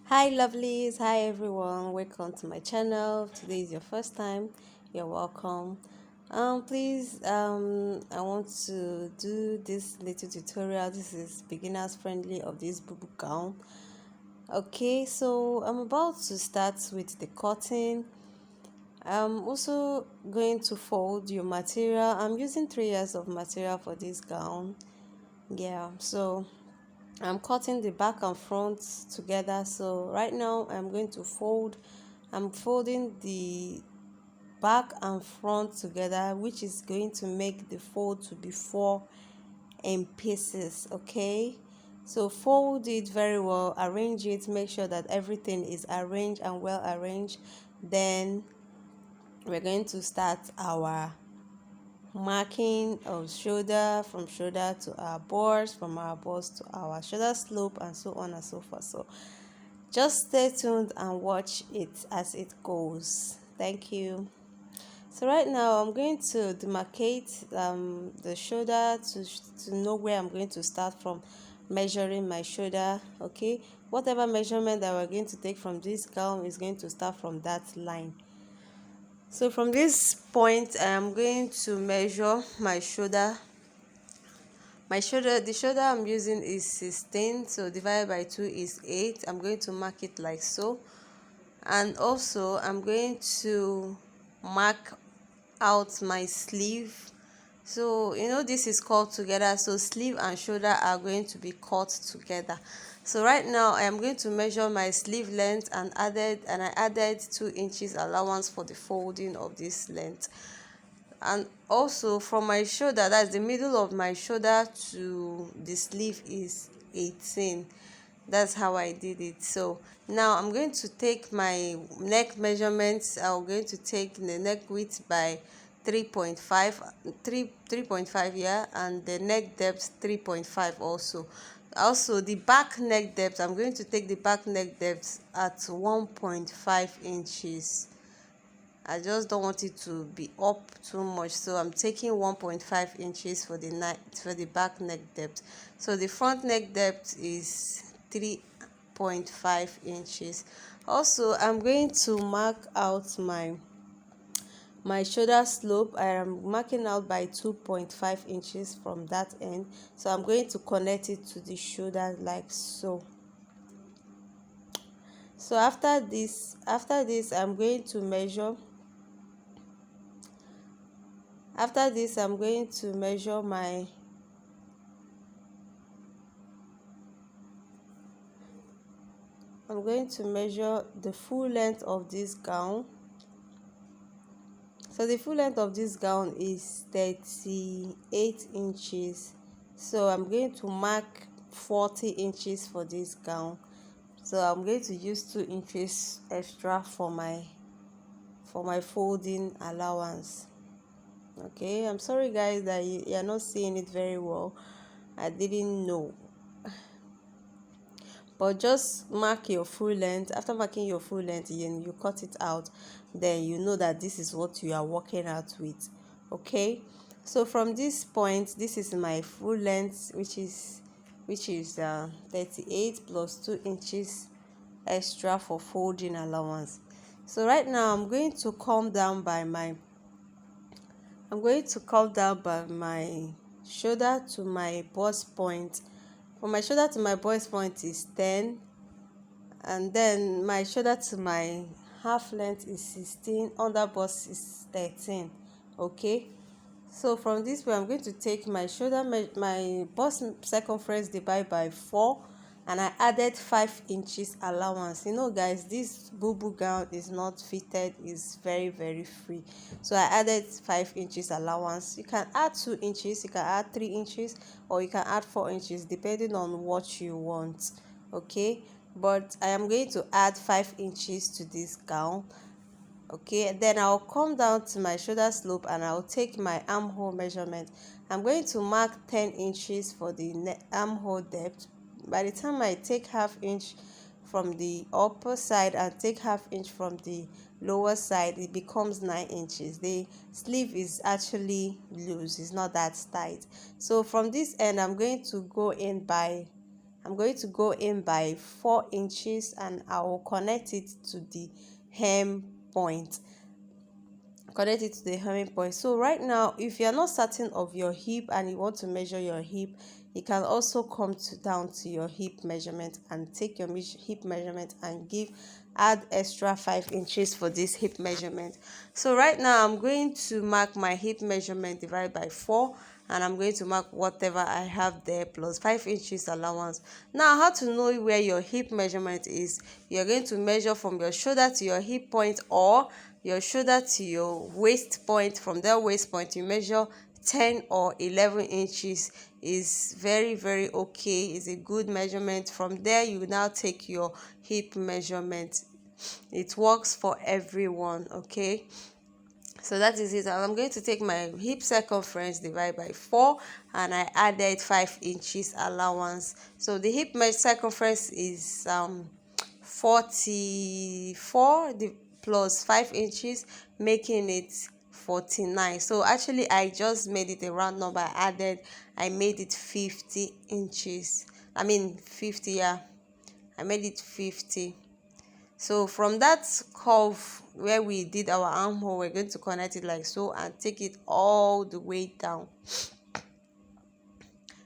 Hi lovelies, hi everyone, welcome to my channel. If today is your first time, you're welcome. Please, I want to do this little tutorial. This is beginners friendly of this Bubu gown. Okay, so I'm about to start with the cutting. I'm also going to fold your material. I'm using 3 years of material for this gown. Yeah, so I'm cutting the back and front together. So right now I'm folding the back and front together, which is going to make the fold to be 4 in pieces. Okay, so fold it very well, arrange it, make sure that everything is arranged and well arranged. Then we're going to start our marking of shoulder, from shoulder to our bust, from our bust to our shoulder slope, and so on and so forth. So just stay tuned and watch it as it goes. Thank you. So right now I'm going to demarcate the shoulder to know where I'm going to start from, measuring my shoulder. Okay, whatever measurement that we're going to take from this gown is going to start from that line. So from this point, I am going to measure my shoulder. The shoulder I'm using is 16, so divided by 2 is 8. I'm going to mark it like so. And also, I'm going to mark out my sleeve. So this is cut together, so sleeve and shoulder are going to be cut together. So right now I am going to measure my sleeve length, and I added 2 inches allowance for the folding of this length. And also from my shoulder, that's the middle of my shoulder to the sleeve, is 18. That's how I did it. So now I'm going to take my neck measurements. I'm going to take the neck width by 3.5, 3.5, yeah, and the neck depth 3.5 also. Also the back neck depth, I'm going to take the back neck depth at 1.5 inches. I just don't want it to be up too much, so I'm taking 1.5 inches for the back neck depth. So the front neck depth is 3.5 inches. Also, I'm going to mark out my shoulder slope. I am marking out by 2.5 inches from that end, so I'm going to connect it to the shoulder like so. So after this I'm going to measure. After this I'm going to measure the full length of this gown. So the full length of this gown is 38 inches. So I'm going to mark 40 inches for this gown. So I'm going to use 2 inches extra for my folding allowance. Okay, I'm sorry guys that you're not seeing it very well. I didn't know, but just mark your full length. After marking your full length, you cut it out, then you know that this is what you are working out with. Okay, so from this point, this is my full length, which is 38 plus 2 inches extra for folding allowance. So right now I'm going to come down by my shoulder to my bust point. From my shoulder to my bust point is 10, and then my shoulder to my half length is 16, under bust is 13. Okay, so from this point I'm going to take my my bust circumference divide by 4, and I added 5 inches allowance. Guys, this Bubu gown is not fitted, is very very free, so I added 5 inches allowance. You can add 2 inches, you can add 3 inches, or you can add 4 inches depending on what you want. Okay, but I am going to add 5 inches to this gown. Okay, then I'll come down to my shoulder slope and I'll take my armhole measurement. I'm going to mark 10 inches for the armhole depth. By the time I take half inch from the upper side and take half inch from the lower side, it becomes 9 inches. The sleeve is actually loose, it's not that tight. So from this end I'm going to go in by I'm going to go in by 4 inches, and I will connect it to the hem point. Connect it to the hemming point. So right now, if you're not certain of your hip and you want to measure your hip, you can also come down to your hip measurement and take your hip measurement and add extra 5 inches for this hip measurement. So right now I'm going to mark my hip measurement divided by 4, and I'm going to mark whatever I have there plus 5 inches allowance. Now, how to know where your hip measurement is? You're going to measure from your shoulder to your hip point, or your shoulder to your waist point. From that waist point, you measure 10 or 11 inches. Is very okay. It's a good measurement. From there, you now take your hip measurement. It works for everyone. Okay, so that is it. I'm going to take my hip circumference divided by 4, and I added 5 inches allowance. So the hip circumference is 44 plus 5 inches, making it 49. So actually I just made it a round number. I made it 50 inches. I mean 50, yeah, I made it 50. So from that curve where we did our armhole, we're going to connect it like so and take it all the way down.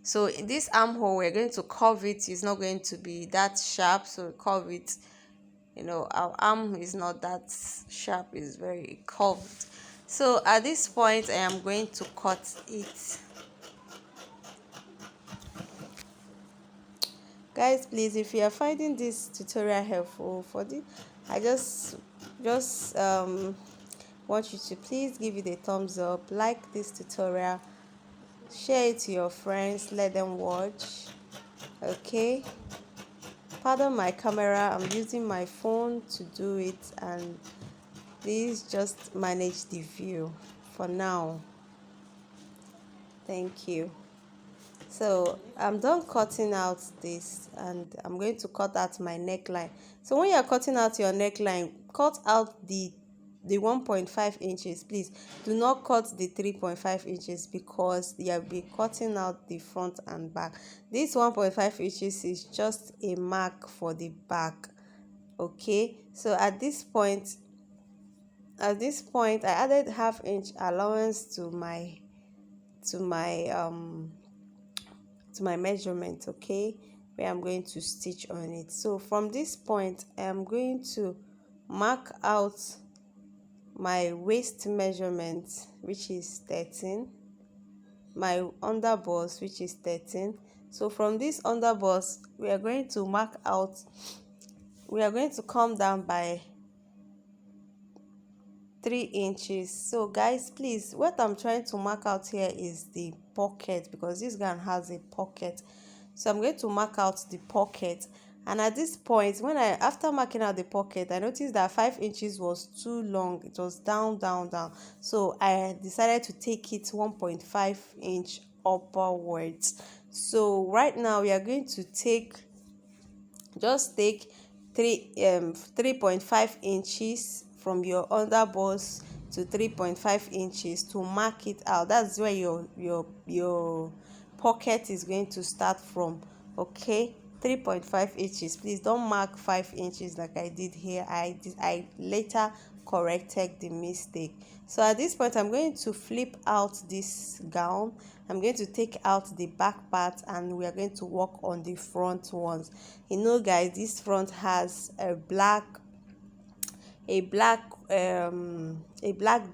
So in this armhole, we're going to curve it. It's not going to be that sharp, so curve it. Our arm is not that sharp, it's very curved. So at this point, I am going to cut it. Guys, please, if you are finding this tutorial helpful I just want you to please give it a thumbs up, like this tutorial, share it to your friends, let them watch. Okay, pardon my camera, I'm using my phone to do it, and please just manage the view for now. Thank you. So I'm done cutting out this, and I'm going to cut out my neckline. So when you're cutting out your neckline, cut out the 1.5 inches. Please do not cut the 3.5 inches, because you'll be cutting out the front and back. This 1.5 inches is just a mark for the back. Okay, so at this point I added half-inch allowance to my measurement, okay, where I'm going to stitch on it. So from this point, I am going to mark out my waist measurement, which is 13, my underbust, which is 13. So from this underbust, we are going to come down by 3 inches. So guys, please, what I'm trying to mark out here is the pocket, because this gown has a pocket. So I'm going to mark out the pocket, and at this point, after marking out the pocket, I noticed that 5 inches was too long. It was down. So I decided to take it 1.5 inch upwards. So right now we are going to take 3.5 inches from your underbust to 3.5 inches to mark it out. That's where your pocket is going to start from. Okay, 3.5 inches. Please don't mark 5 inches like I did here. I later corrected the mistake. So at this point, I'm going to flip out this gown. I'm going to take out the back part, and we are going to work on the front ones. Guys, this front has a black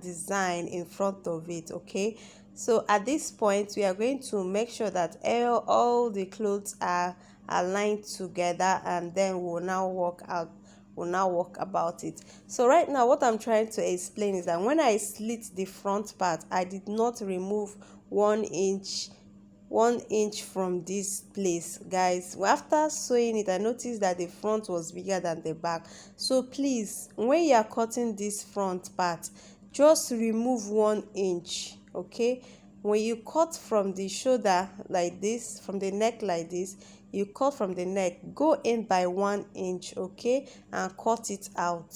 design in front of it. Okay, so at this point, we are going to make sure that all the clothes are aligned together, and then we'll now work about it. So right now, what I'm trying to explain is that when I slit the front part, I did not remove 1 inch from this place. Guys, after sewing it, I noticed that the front was bigger than the back. So please, when you are cutting this front part, just remove 1 inch. Okay, when you cut from the shoulder like this, from the neck like this, you cut from the neck, go in by 1 inch, okay, and cut it out.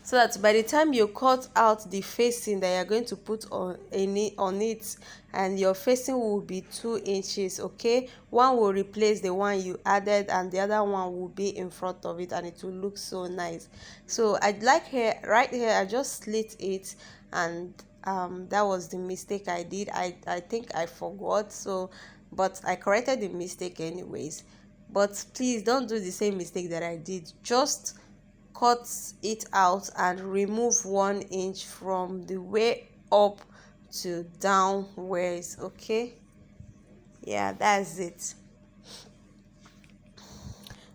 so that by the time you cut out the facing that you're going to put on it, and your facing will be 2 inches. Okay, one will replace the one you added and the other one will be in front of it, and it will look so nice. So I like here, right here I just slit it, and that was the mistake I did. I think I forgot, so but I corrected the mistake anyways. But please don't do the same mistake that I did. Just cut it out and remove 1 inch from the way up to downwards. Okay, yeah, that's it.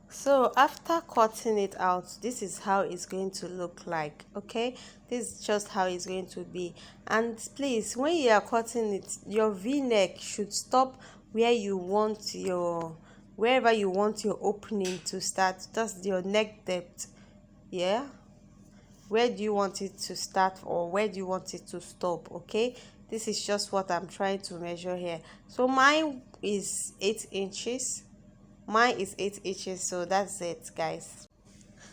So after cutting it out, this is how it's going to look like. Okay, this is just how it's going to be. And please, when you are cutting it, your v-neck should stop where you want your, wherever you want your opening to start. That's your neck depth. Yeah, where do you want it to start or where do you want it to stop? Okay, this is just what I'm trying to measure here. So mine is 8 inches. Mine is 8 inches, so that's it, guys.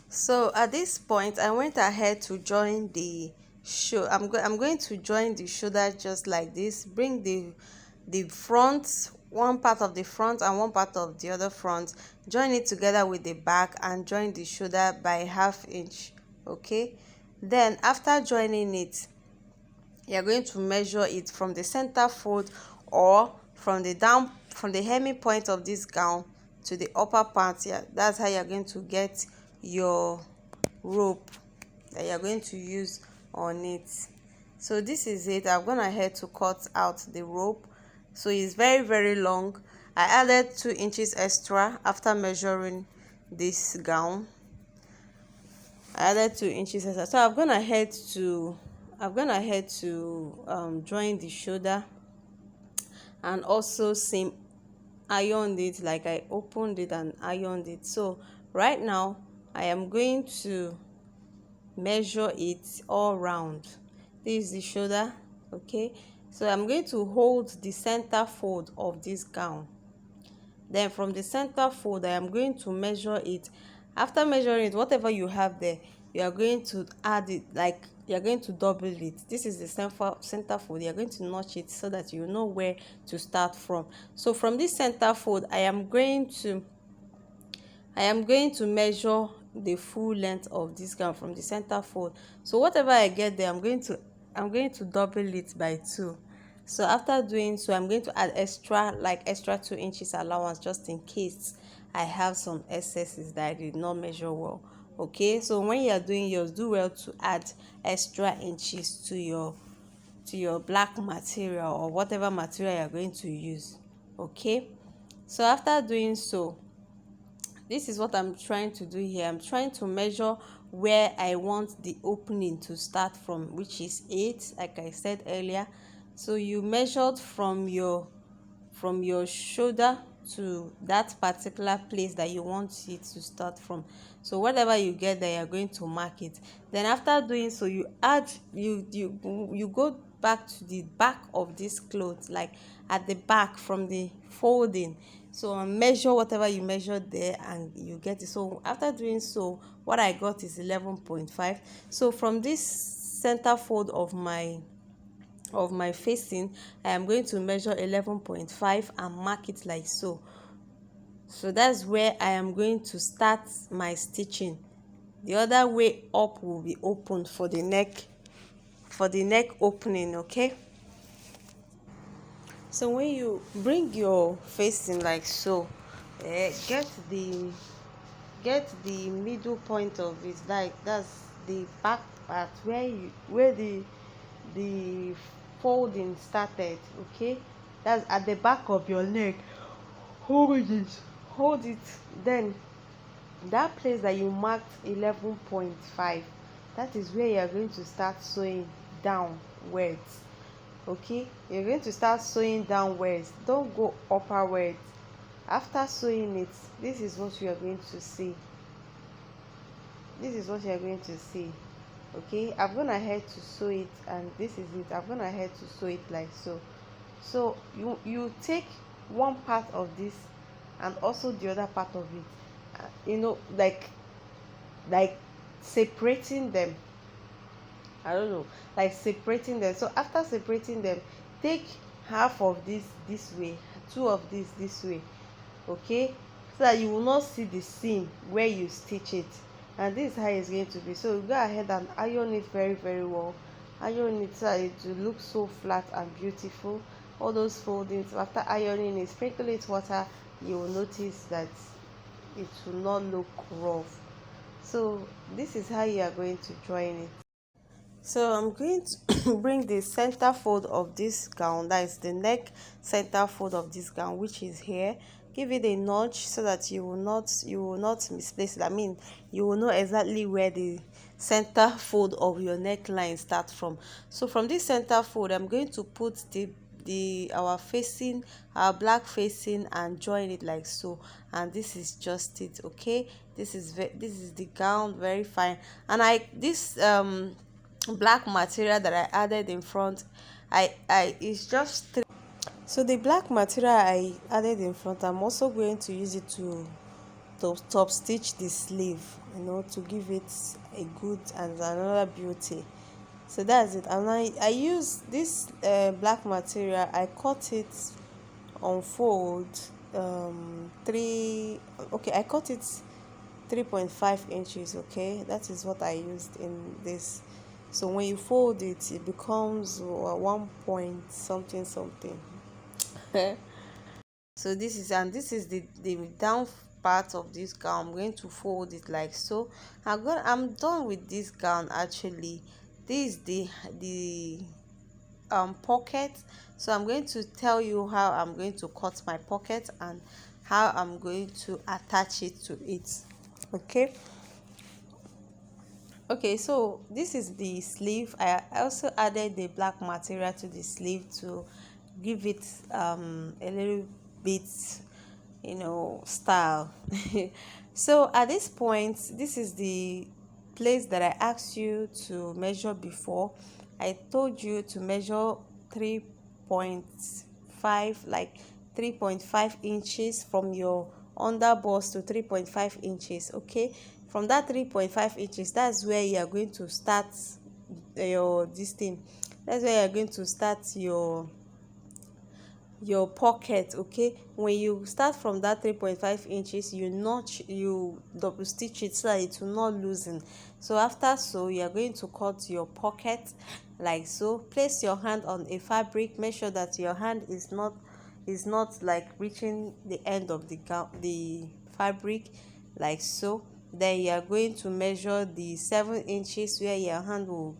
So at this point I went ahead to join the show. I'm going to join the shoulder just like this. Bring the front, one part of the front and one part of the other front, join it together with the back and join the shoulder by 1/2 inch. Okay, then after joining it, you're going to measure it from the center fold, or from the hemming point of this gown to the upper part. Yeah, that's how you're going to get your rope that you're going to use on it. So this is it. I've gone ahead to cut out the rope, so it's very very long. I added 2 inches extra after measuring this gown. I added 2 inches extra, so I've gone ahead to join the shoulder, and also seam ironed it. Like I opened it and ironed it. So right now I am going to measure it all round. This is the shoulder. Okay, so I'm going to hold the center fold of this gown. Then from the center fold I am going to measure it. After measuring it, whatever you have there, you are going to add it, like you're going to double it. This is the center fold. You're going to notch it so that you know where to start from. So from this center fold I am going to measure the full length of this gown from the center fold. So whatever I get there, I'm going to double it by 2. So after doing so, I'm going to add extra 2 inches allowance, just in case I have some excesses that I did not measure well. Okay, so when you are doing yours, do well to add extra inches to your black material or whatever material you are going to use. Okay, so after doing so, this is what I'm trying to do here. I'm trying to measure where I want the opening to start from, which is 8, like I said earlier. So you measured from your shoulder to that particular place that you want it to start from. So whatever you get there, you're going to mark it. Then after doing so, you go back to the back of this cloth, like at the back from the folding. So measure whatever you measured there and you get it. So after doing so, what I got is 11.5. So from this center fold of my facing, I am going to measure 11.5 and mark it like so. So that's where I am going to start my stitching. The other way up will be opened for the neck opening. Okay, so when you bring your facing like so, get the middle point of it, like that's the back part where the folding started. Okay, that's at the back of your neck. Hold it then that place that you marked 11.5, that is where you are going to start sewing downwards. Okay, you're going to start sewing downwards, don't go upwards. After sewing it, this is what you are going to see. Okay, I've gone ahead to sew it, and this is it. I've gone ahead to sew it like so. So you take one part of this and also the other part of it, like separating them. I don't know, like separating them. So after separating them, take half of this way, two of this way, okay, so that you will not see the seam where you stitch it. And this is how it's going to be. So go ahead and iron it very well. Iron it so that it will look so flat and beautiful. All those foldings, after ironing it, sprinkle it water, you will notice that it will not look rough. So this is how you are going to join it. So I'm going to bring the center fold of this gown, that is the neck center fold of this gown, which is here. Give it a notch so that you will not misplace it. I mean, you will know exactly where the center fold of your neckline starts from. So from this center fold, I'm going to put our black facing and join it like so. And this is just it, okay. This is the gown, very fine. And this black material that I added in front, I it's just three. So the black material I added in front, I'm also going to use it to top stitch the sleeve, to give it a good and another beauty. So that's it. And I use this black material. I cut it on fold, three, okay, I cut it 3.5 inches, okay. That is what I used in this. So when you fold it, it becomes 1 point something something. So this is the down part of this gown. I'm going to fold it like so. I'm done with this gown actually. This is the pocket. So I'm going to tell you how I'm going to cut my pocket and how I'm going to attach it to it, okay. Okay, so this is the sleeve. I also added the black material to the sleeve to give it a little bit, style. So at this point, this is the place that I asked you to measure before. I told you to measure 3.5, like 3.5 inches from your under bust to 3.5 inches, okay. From that 3.5 inches, that's where you are going to start your this thing. That's where you are going to start your pocket, okay. When you start from that 3.5 inches, you double stitch it so that it will not loosen. So after, so you are going to cut your pocket like so. Place your hand on a fabric. Make sure that your hand is not like reaching the end of the fabric like so. Then you are going to measure the 7 inches where your hand will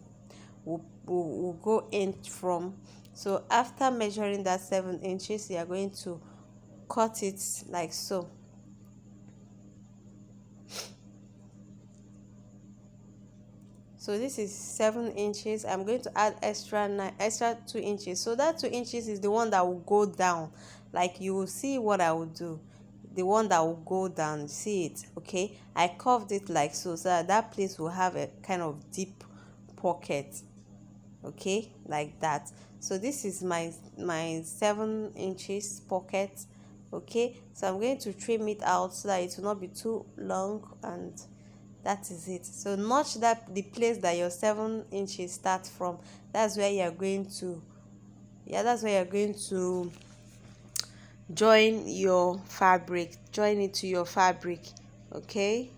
go in from. So after measuring that 7 inches, you are going to cut it like so. So this is 7 inches. I'm going to add extra 2 inches. So that 2 inches is the one that will go down. Like, you will see what I will do. The one that will go down, see it, okay. I curved it like so that place will have a kind of deep pocket, okay, like that. So this is my 7 inches pocket, okay. So I'm going to trim it out so that it will not be too long, and that is it. So notch that the place that your 7 inches start from. That's where you're going to, that's where you're going to join it to your fabric, okay.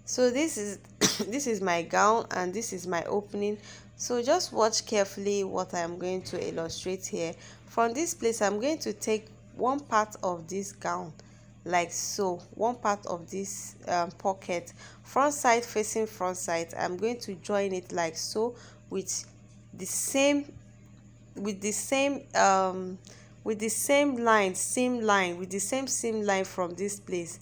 So this is this is my gown, and this is my opening. So just watch carefully what I'm going to illustrate here. From this place, I'm going to take one part of this gown like so, one part of this pocket, front side facing front side. I'm going to join it like so, with the same with the same with the same line seam line, with the same seam line from this place.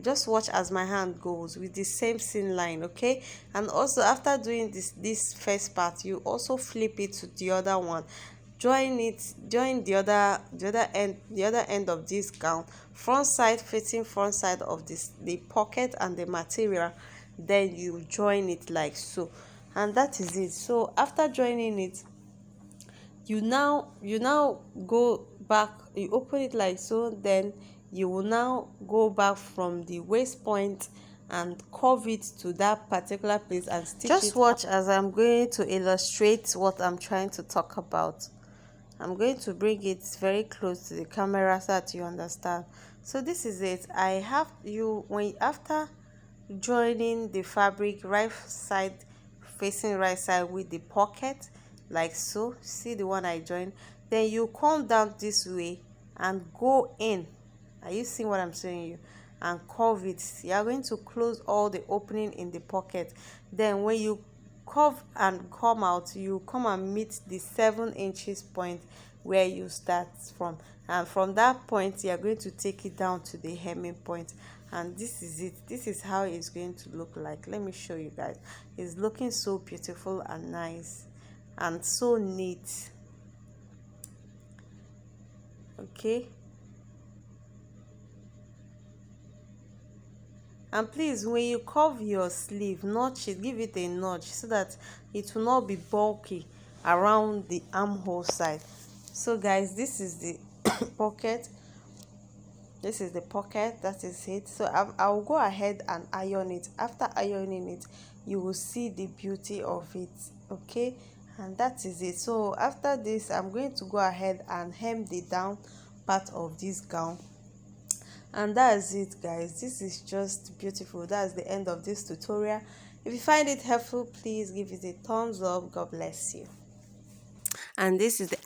Just watch as my hand goes with the same seam line, okay. And also, after doing this first part, you also flip it to the other one. Join the other end of this gown, front side facing front side of the pocket and the material. Then you join it like so, and that is it. So after joining it, you now go back, you open it like so. Then you will now go back from the waist point and curve it to that particular place and stitch it. Just watch as I'm going to illustrate what I'm trying to talk about. I'm going to bring it very close to the camera so that you understand. So this is it. I have you when after joining the fabric right side facing right side with the pocket, like so, see the one I joined, then you come down this way and go in. Are you seeing what I'm saying you? And curve it. You are going to close all the opening in the pocket. Then when you curve and come out, you come and meet the 7 inches point where you start from, and from that point you are going to take it down to the hemming point. And this is it. This is how it's going to look like. Let me show you guys. It's looking so beautiful and nice and so neat. Okay, and please, when you curve your sleeve, notch it, give it a notch so that it will not be bulky around the armhole side. So guys, this is the pocket. This is the pocket. That is it. So I'll go ahead and iron it. After ironing it, you will see the beauty of it. Okay, and that is it. So after this, I'm going to go ahead and hem the down part of this gown. And that's it, guys. This is just beautiful. That's the end of this tutorial. If you find it helpful, please give it a thumbs up. God bless you. And this is the